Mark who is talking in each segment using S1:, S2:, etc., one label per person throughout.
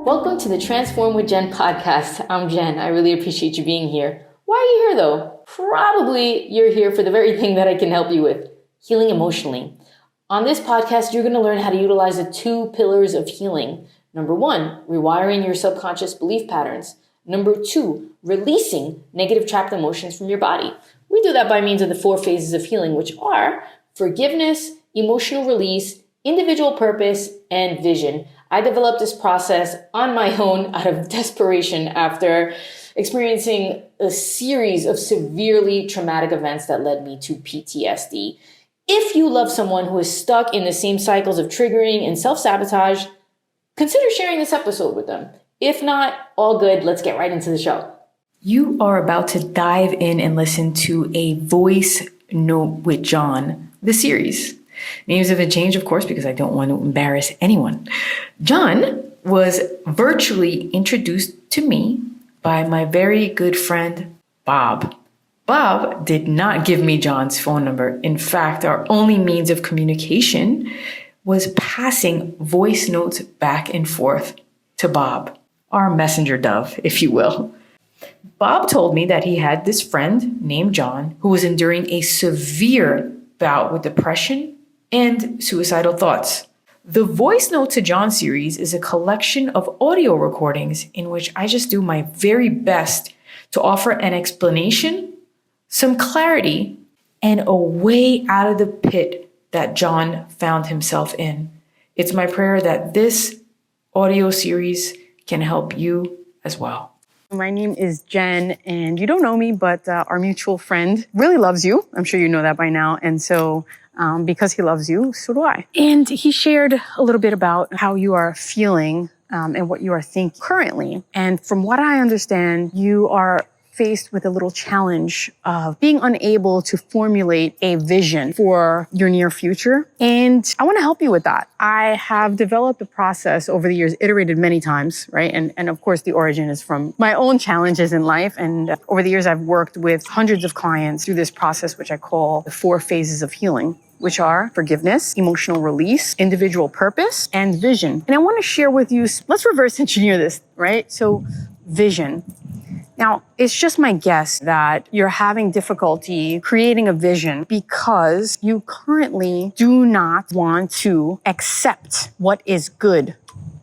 S1: Welcome to the Transform with Jen podcast. I'm Jen. I really appreciate you being here. Why are you here though? Probably you're here for the very thing that I can help you with, healing emotionally. On this podcast, you're going to learn how to utilize the 2 pillars of healing. Number 1, rewiring your subconscious belief patterns. Number 2, releasing negative trapped emotions from your body. We do that by means of the 4 phases of healing, which are forgiveness, emotional release, individual purpose, and vision. I developed this process on my own out of desperation after experiencing a series of severely traumatic events that led me to PTSD. If you love someone who is stuck in the same cycles of triggering and self-sabotage, consider sharing this episode with them. If not, all good. Let's get right into the show. You are about to dive in and listen to a voice note with John, the series. Names have been changed, of course, because I don't want to embarrass anyone. John was virtually introduced to me by my very good friend, Bob. Bob did not give me John's phone number. In fact, our only means of communication was passing voice notes back and forth to Bob, our messenger dove, if you will. Bob told me that he had this friend named John who was enduring a severe bout with depression and suicidal thoughts. The Voice Note to John series is a collection of audio recordings in which I just do my very best to offer an explanation, some clarity, and a way out of the pit that John found himself in. It's my prayer that this audio series can help you as well.
S2: My name is Jen, and you don't know me, but our mutual friend really loves you. I'm sure you know that by now. And so because he loves you, so do I. And he shared a little bit about how you are feeling and what you are thinking currently. And from what I understand, you are faced with a little challenge of being unable to formulate a vision for your near future. And I want to help you with that. I have developed a process over the years, iterated many times, right? And of course, the origin is from my own challenges in life. And over the years, I've worked with hundreds of clients through this process, which I call the 4 phases of healing, which are forgiveness, emotional release, individual purpose, and vision. And I want to share with you, let's reverse engineer this, right? So vision. Now, it's just my guess that you're having difficulty creating a vision because you currently do not want to accept what is good.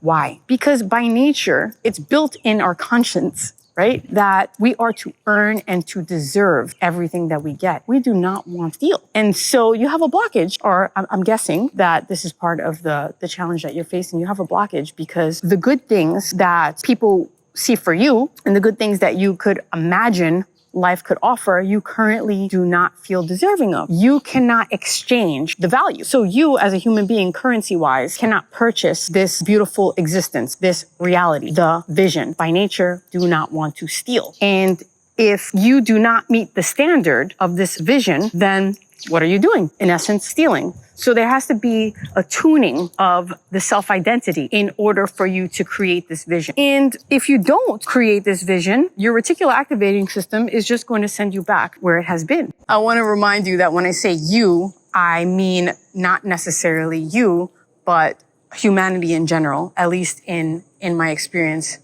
S2: Why? Because by nature, it's built in our conscience, right? That we are to earn and to deserve everything that we get. We do not want to steal. And so you have a blockage, or I'm guessing that this is part of the challenge that you're facing. You have a blockage because the good things that people see for you and the good things that you could imagine life could offer, you currently do not feel deserving of. You cannot exchange the value. So you, as a human being, currency-wise, cannot purchase this beautiful existence, this reality, the vision. By nature, do not want to steal. And if you do not meet the standard of this vision, then what are you doing? In essence, stealing. So there has to be a tuning of the self-identity in order for you to create this vision. And if you don't create this vision, your reticular activating system is just going to send you back where it has been. I want to remind you that when I say you, I mean not necessarily you, but humanity in general, at least in my experience.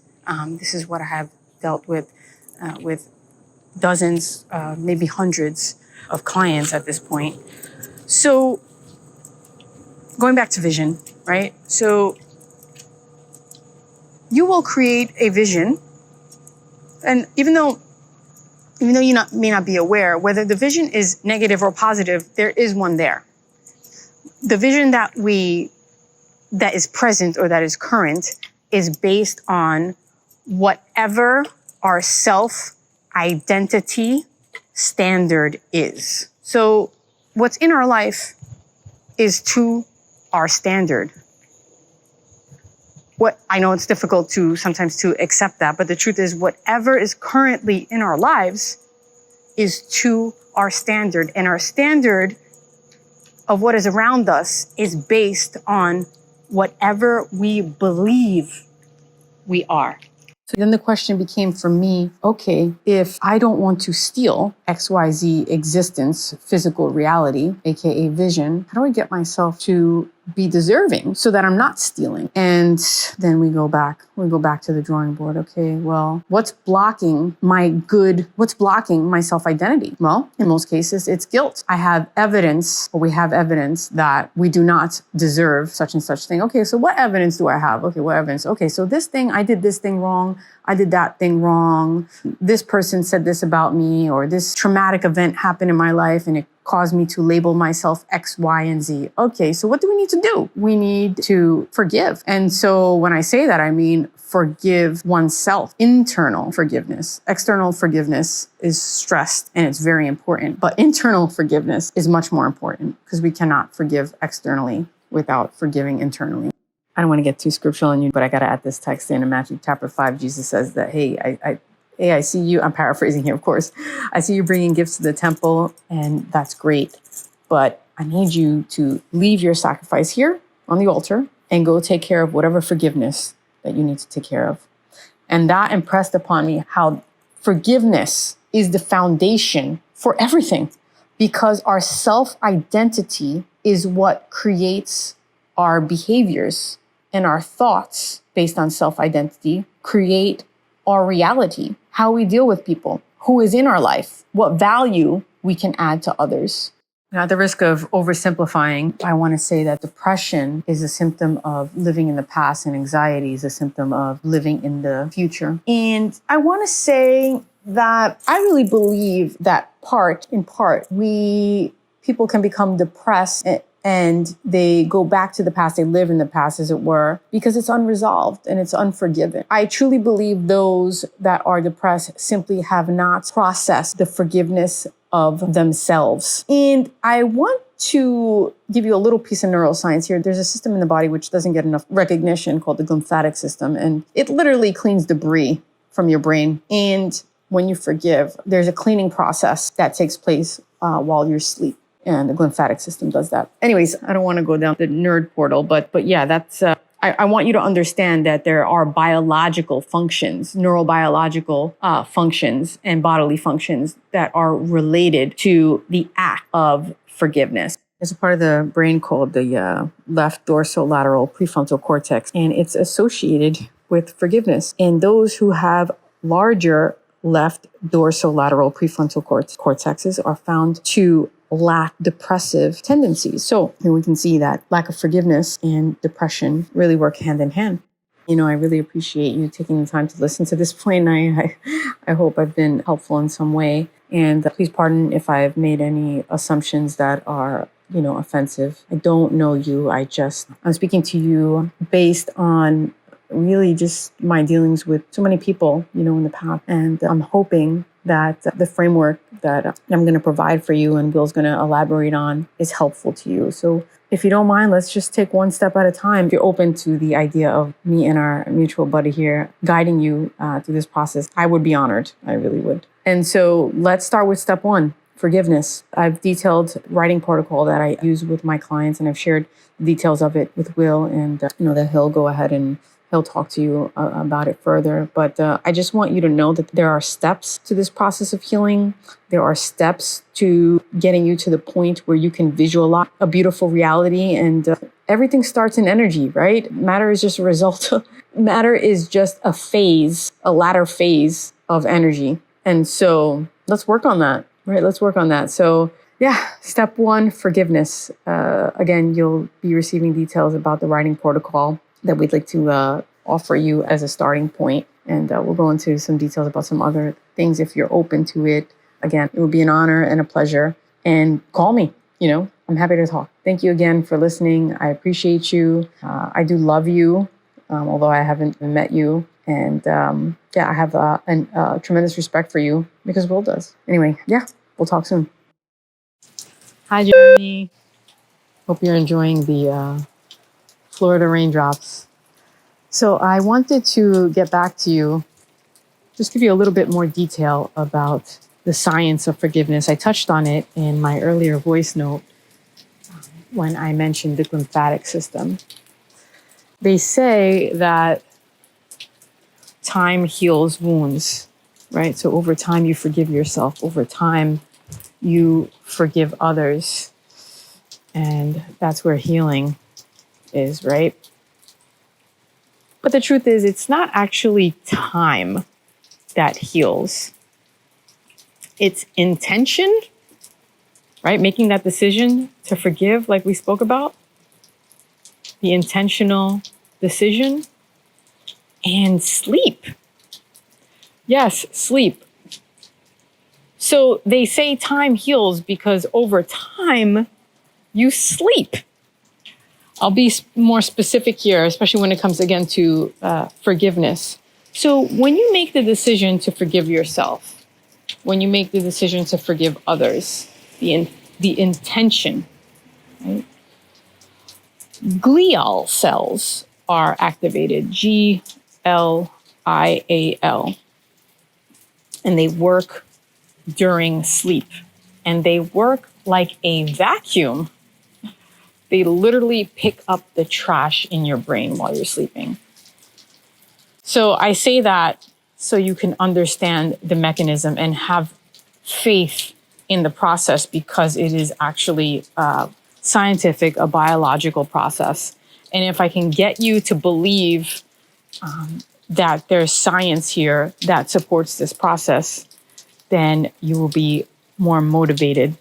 S2: This is what I have dealt with dozens, maybe hundreds of clients at this point. So going back to vision, right? So you will create a vision, and even though you may not be aware whether the vision is negative or positive, there is one there. The vision that is present or that is current is based on whatever our self-identity standard is. So what's in our life is to our standard. What I know it's difficult to sometimes to accept that, but the truth is whatever is currently in our lives is to our standard. And our standard of what is around us is based on whatever we believe we are. So then the question became for me, okay, if I don't want to steal, XYZ existence, physical reality, aka vision, how do I get myself to be deserving so that I'm not stealing? And then we go back to the drawing board. Okay, well, what's blocking my self-identity? Well, in most cases, it's guilt. We have evidence that we do not deserve such and such thing. Okay, so what evidence do I have? Okay, what evidence? Okay, so this thing, I did this thing wrong. I did that thing wrong. This person said this about me, or this traumatic event happened in my life and it caused me to label myself X, Y, and Z. Okay, so what do we need to do? We need to forgive. And so when I say that, I mean forgive oneself. Internal forgiveness. External forgiveness is stressed and it's very important. But internal forgiveness is much more important because we cannot forgive externally without forgiving internally. I don't want to get too scriptural on you, but I got to add this text in Matthew chapter 5. Jesus says that, hey, I see you. I'm paraphrasing here, of course. I see you bringing gifts to the temple, and that's great. But I need you to leave your sacrifice here on the altar and go take care of whatever forgiveness that you need to take care of. And that impressed upon me how forgiveness is the foundation for everything, because our self-identity is what creates our behaviors, and our thoughts based on self-identity create our reality, how we deal with people, who is in our life, what value we can add to others. Now, at the risk of oversimplifying, I want to say that depression is a symptom of living in the past and anxiety is a symptom of living in the future. And I want to say that I really believe that people can become depressed and they go back to the past, they live in the past, as it were, because it's unresolved and it's unforgiven. I truly believe those that are depressed simply have not processed the forgiveness of themselves. And I want to give you a little piece of neuroscience here. There's a system in the body which doesn't get enough recognition called the lymphatic system, and it literally cleans debris from your brain. And when you forgive, there's a cleaning process that takes place while you're asleep. And the lymphatic system does that. Anyways, I don't want to go down the nerd portal, but yeah, that's, I want you to understand that there are biological functions, neurobiological functions and bodily functions that are related to the act of forgiveness. There's a part of the brain called the left dorsolateral prefrontal cortex, and it's associated with forgiveness. And those who have larger left dorsolateral prefrontal cortexes are found to lack depressive tendencies. So here we can see that lack of forgiveness and depression really work hand in hand. You know, I really appreciate you taking the time to listen to this point. I hope I've been helpful in some way. And please pardon if I've made any assumptions that are, offensive. I don't know you. I'm speaking to you based on really just my dealings with so many people, in the past. And I'm hoping that the framework that I'm going to provide for you and Will's going to elaborate on is helpful to you. So if you don't mind, let's just take one step at a time. If you're open to the idea of me and our mutual buddy here guiding you through this process, I would be honored. I really would. And so let's start with step one, forgiveness. I've detailed writing protocol that I use with my clients, and I've shared details of it with Will, and that he'll go ahead and he'll talk to you about it further. But I just want you to know that there are steps to this process of healing. There are steps to getting you to the point where you can visualize a beautiful reality. And everything starts in energy, right? Matter is just a result. Matter is just a phase, a latter phase of energy. And so let's work on that, right? Let's work on that. So yeah, step one, forgiveness. Again, you'll be receiving details about the writing protocol that we'd like to offer you as a starting point. And we'll go into some details about some other things if you're open to it. Again, it would be an honor and a pleasure. And call me, I'm happy to talk. Thank you again for listening. I appreciate you. I do love you, although I haven't met you. And I have a tremendous respect for you because Will does. Anyway, we'll talk soon. Hi, Jeremy. Hope you're enjoying the Florida raindrops. So I wanted to get back to you, just give you a little bit more detail about the science of forgiveness. I touched on it in my earlier voice note when I mentioned the lymphatic system. They say that time heals wounds. right? So over time, you forgive yourself. Over time, you forgive others. And that's where healing is, right? But the truth is, it's not actually time that heals. It's intention, right? Making that decision to forgive, like we spoke about. The intentional decision. And sleep. Yes, sleep. So they say time heals because over time, you sleep. I'll be more specific here, especially when it comes again to forgiveness. So when you make the decision to forgive yourself, when you make the decision to forgive others, the intention, right? Glial cells are activated, 𝗁𝗚𝗚, and they work during sleep. And they work like a vacuum. They literally pick up the trash in your brain while you're sleeping. So I say that so you can understand the mechanism and have faith in the process, because it is actually scientific, a biological process. And if I can get you to believe that there's science here that supports this process, then you will be more motivated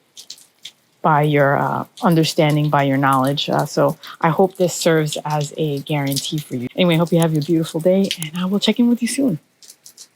S2: by your understanding, by your knowledge. So I hope this serves as a guarantee for you. Anyway, I hope you have a beautiful day, and I will check in with you soon.